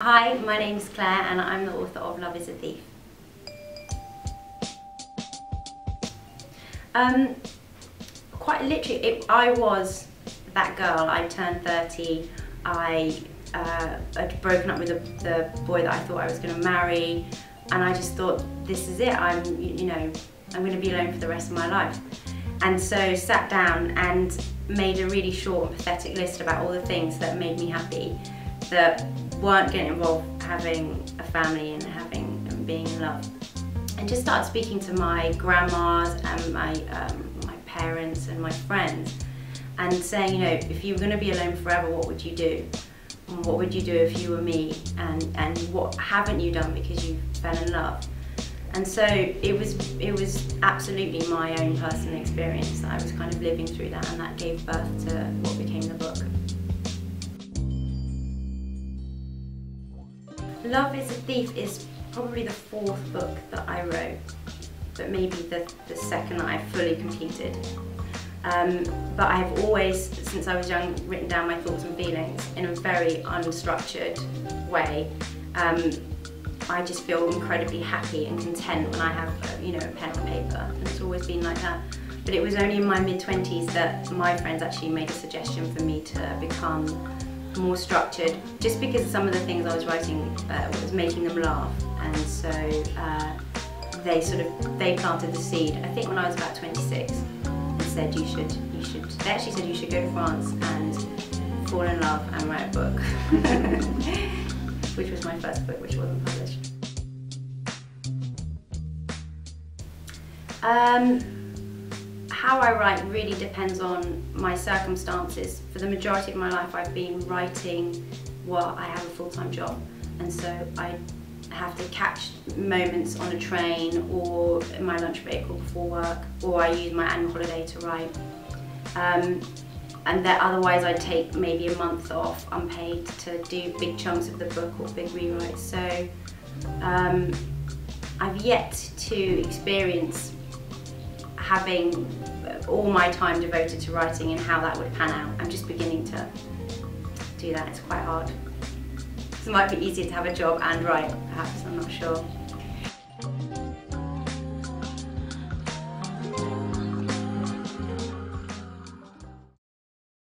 Hi, my name is Claire and I'm the author of Love is a Thief. Quite literally, I was that girl. I turned 30, I'd broken up with the boy that I thought I was going to marry, and I just thought, this is it, I'm going to be alone for the rest of my life. And so sat down and made a really short and pathetic list about all the things that made me happy, that weren't going to involve having a family and being in love. And just started speaking to my grandmas and my parents and my friends, and saying, if you were going to be alone forever, what would you do? And what would you do if you were me? And what haven't you done because you fell in love? And so it was absolutely my own personal experience that I was kind of living through that, and that gave birth to what became the book. Love is a Thief is probably the fourth book that I wrote, but maybe the second that I fully completed. But I have always, since I was young, written down my thoughts and feelings in a very unstructured way. I just feel incredibly happy and content when I have a pen on paper, and it's always been like that. But it was only in my mid-20s that my friends actually made a suggestion for me to become more structured, just because some of the things I was writing was making them laugh, and so they planted the seed. I think when I was about 26, and said they actually said you should go to France and fall in love and write a book, which was my first book, which wasn't published. How I write really depends on my circumstances. For the majority of my life I've been writing while I have a full-time job, and so I have to catch moments on a train or in my lunch break or before work, or I use my annual holiday to write. And that otherwise I'd take maybe a month off unpaid to do big chunks of the book or big rewrites. So I've yet to experience having all my time devoted to writing and how that would pan out. I'm just beginning to do that. It's quite hard. It might be easier to have a job and write, perhaps, I'm not sure.